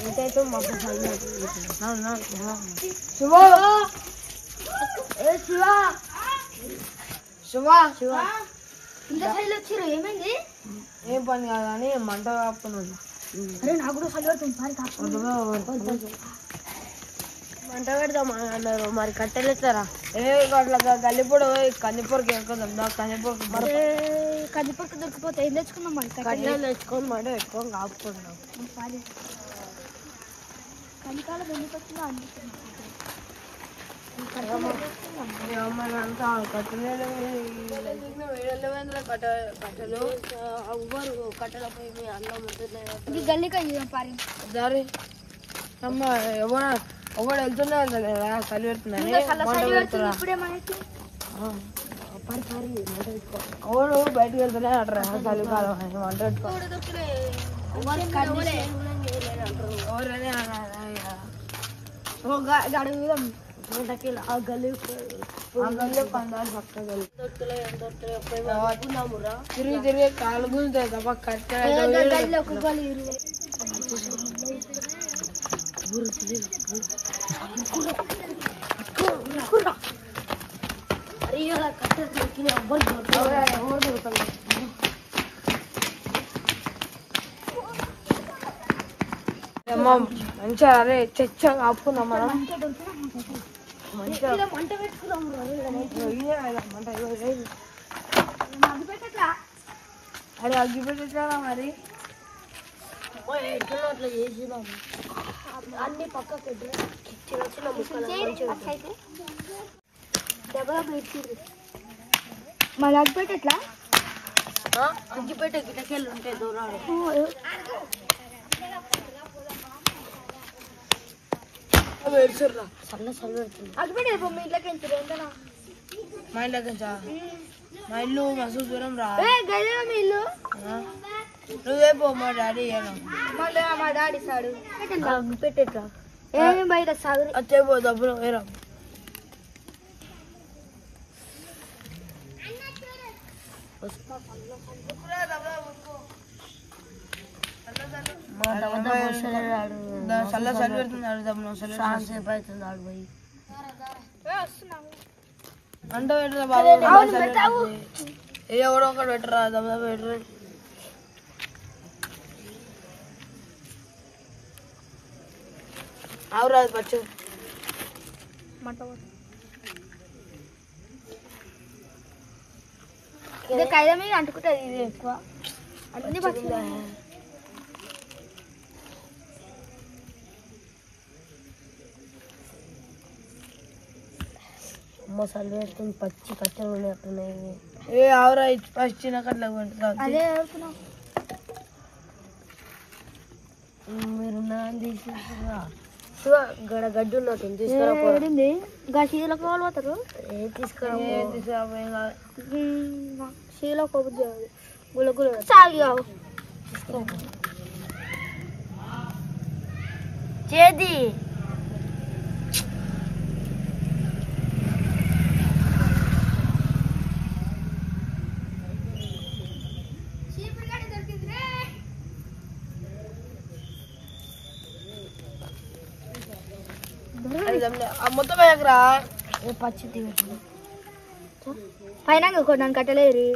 ఇంకైతే మాకు శివ శివ శివ శివ ఇంత సైలు వచ్చారు ఏమైంది ఏం పని కాదు కానీ మంట కాపుకున్నాడు అరే నాకు కూడా సైలు పడుతుంది మంట పెడదాం అన్నారు మరి కట్టెలు ఇస్తారా అట్లా గల్లిపొడి కందిపొరకు ఎక్కుదాం కందిపొరకు దొరికిపోతే ఏం తెచ్చుకుందాం మరి కట్టెలు తెచ్చుకొని మంట పెట్టుకొని కాపుకుందాం కందికాలం ఎందుకు వచ్చిందో అనిపిస్తుంది కట్టెలు ఎవ్వరు కట్టెలపై అన్నం ఉంటుంది గల్లికి దారి అమ్మ ఎవడు వెళ్తున్నా చలి పెడుతున్నాయి ఎవడు బయటకు వెళ్తున్నా అంటారా చలికాలం వంట తిరిగి తిరిగి కాలు గుంజుతాయి తప్ప కట్టెలు మంచిగా అరే చచ్చా కాపుకుందాం మనం మంచిగా మంట పెట్టుకున్నాం అరే అగ్గి పెట్టా మరి అట్లా చేసినాం అన్ని పక్కకి చిన్న చిన్న ముక్కలు మళ్ళీ అగ్గిపెట్టి ఎట్లా అగ్గిపెట్టి గిటకెళ్ళి ఉంటాయి దూరాలు చల్ల చల్ల పెడుతుంది అగ్గిపెట్టి మీ ఇంట్లోకి వెళ్తారు ఏంటన్నా మా ఇంట్లోకి మా ఇల్లు మస్తు దూరం రా మీ ఇల్లు నువ్వే పో మా డాడీ మళ్ళీ మా డాడీ సాడు పెట్టేట్రా ఏమి బయట సాగు వచ్చే పో డబ్బులు వేరా చల్ల చలి పెడుతుంది అంట పెట్టరా బాబు ఎవడో ఒకటి పెట్టరా దమ్మ పెట్టరు ఆవురాదు పచ్చు ఇది కైద మీద అంటుకుంటుంది ఇది ఎక్కువ అన్ని పచ్చి మసాలా వేసుకుని పచ్చి కట్టెలు ఉన్నట్టున్నాయి ఏ ఆవురా పచ్చి కట్ల అదే మీరు తీసుకురా గడ గడ్డి ఉన్నట్టుంది తీసుకురాపోయింది శీలకు వాళ్ళు పోతారు తీసుకురా శీలో కొబ్బరి గుళ్ళ సాగి చేది మొత్తం వేయకరా పచ్చి పైన కొన్నాను కట్టలేరు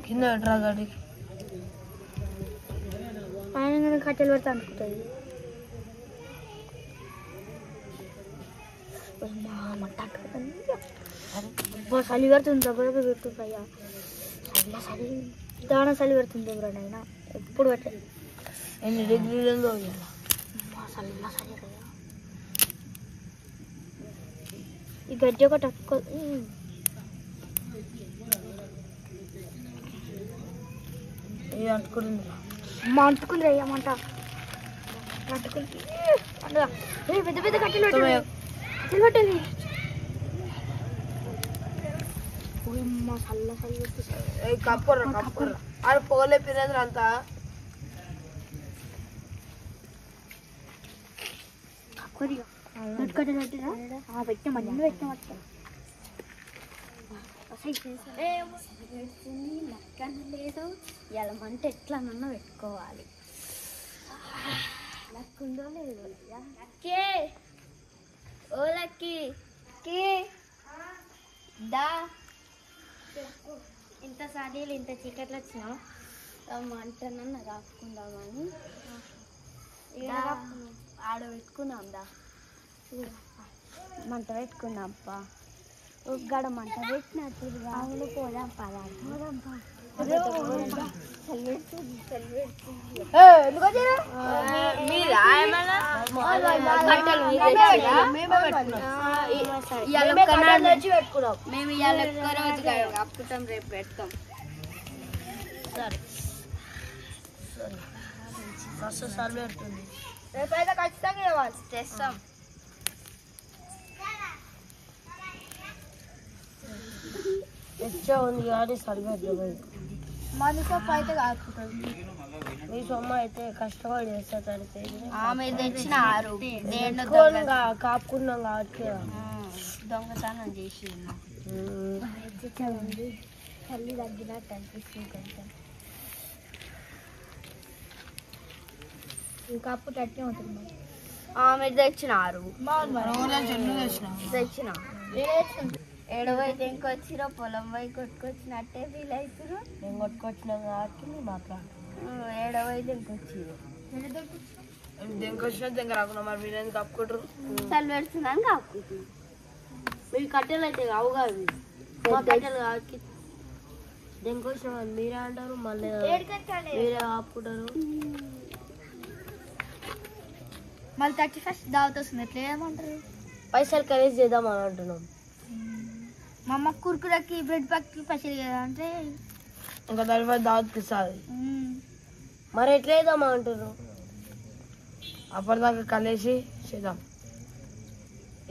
కింద పెట్టరా గాడి పైన కట్టెలు పెడతా అనుకుంటుంది చలి పెడుతుంది దెబ్బ పెడుతుంది అయ్యా చలి దాన చలి పెడుతుంది ఎవరైనా అయినా ఎప్పుడు పెట్టాలి ఎన్ని డిగ్రీలలో చల్ల చలి ఈ గడ్డి ఒకటి అంటుకుంది అమ్మ అంటుకుంది అయ్యా మంట అంటుకుంది పెద్ద పెద్ద కట్టెలు కట్టెలు పెట్టాలి చల్ల చలి కప్పుర్రా కప్పుర్రా అది పొగలే పిరేంద్ర అంతా కట్టెలు పెట్టినా పెట్టిన మళ్ళీ పెట్టిన లక్కన లేదు ఇలా మంట ఎట్లనన్నా పెట్టుకోవాలి లక్కుందో లేదు లక్కే ఓ లక్కి దా ఇంత సాడీలు ఇంత చీకట్లు వచ్చినావు మంటనన్నా రాసుకుందామని ఆడ పెట్టుకుందాం దా మంట పెట్టుకుందాంపా గడ మంట పెట్టినట్టు అవును పోదాం పదార్థం మేము ఇవాళ ఒక్క రోజు కప్పుకుంటాం రేపు పెడతాం సరే మస్తు సార్లు పెడుతుంది రేపైతే ఖచ్చితంగా ఇవ్వాలి తెస్తాం ఎక్కువ ఉంది కానీ సరిపెట్టలేదు మన సొమ్ము అయితే కాకుంటుంది మీ సొమ్ము అయితే కష్టపడి చేస్తారంటే మీరు తెచ్చిన 6 కాపుకున్నాం కాబట్టి దొంగతనం చేసి తల్లి తగ్గినట్టు అనిపిస్తుంది కొంచెం కప్పు తట్టి ఉంటుంది మీరు తెచ్చిన 6 తెచ్చిన ఏడవైతే ఇంకొచ్చిరో పొలం పోయి కొట్టుకొచ్చినట్టే ఫీల్ అవుతురు మేము కొట్టుకొచ్చినాం కాబట్టి మాట్లాడు ఏడవైతే ఇంకొచ్చిరు దేనికొచ్చినా దగ్గర రాకుండా మరి మీరు ఎందుకు కప్పుకుంటారు చలి పెడుతున్నాను కాపుకుంటున్నాం మీ కట్టెలు అయితే కావు కాదు మా కట్టెలు కాకి దేనికొచ్చిన మీరే అంటారు మళ్ళీ మీరే ఆపుకుంటారు మళ్ళీ 31st దావత్ వస్తుంది ఎట్లా ఏమంటారు పైసలు కరేజ్ చేద్దాం అని అంటున్నాం మా అమ్మ కుర్కురకి బ్రెడ్ ప్యాక్కి పైసలు కదా అంటే ఇంకా 35 దావత్కి ఇస్తుంది మరి ఎట్లా వేద్దాం అంటారు అప్పటిదాకా కలిసి చేద్దాం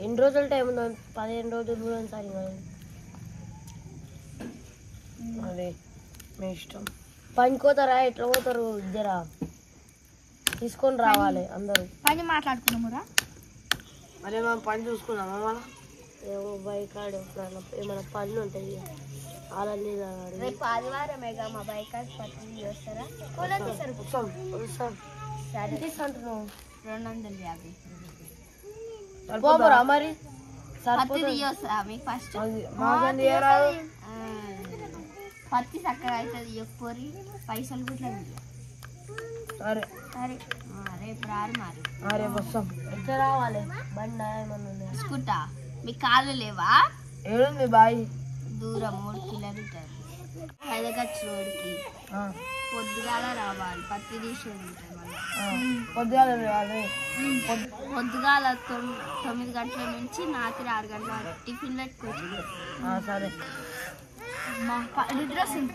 ఎన్ని రోజుల టైం ఉందో 15 రోజులు కూడా సరే అదే మీ ఇష్టం పనికోతారా ఎట్లా పోతారు ఇద్దరా తీసుకొని రావాలి అందరూ పని మాట్లాడుకున్నామురా అరే మనం పని చూసుకున్నామా మళ్ళా ఏమో బైక్ ఆడు ఏమైనా పనులు ఉంటాయి అలాగే రేపు ఆదివారమేగా మా బైక్ పత్తి వస్తారా సరే అంటున్నావు 250 పోమరా మరి పత్తి తీయొస్తా మీకు ఫస్ట్ పత్తి చక్కగా అవుతుంది ఎప్పుడు పైసలు కూడా సరే సరే రేపు రారు మరి రేపు వస్తాం ఎట్లా రావాలి బండి ఏమన్నా స్కూటా మీ కాళ్ళు లేవా ఏడుంది బాయ్ దూరం 3 కిలోమీటర్లు హైదరాబాద్ రోడ్కి పొద్దుగాల రావాలి పత్తి తీసి ఉంటాయి మళ్ళీ పొద్దుగాల 9 గంటల నుంచి రాత్రి 6 గంటల వరకు టిఫిన్ పెట్టుకోవచ్చు సరే నిద్ర వస్తుంది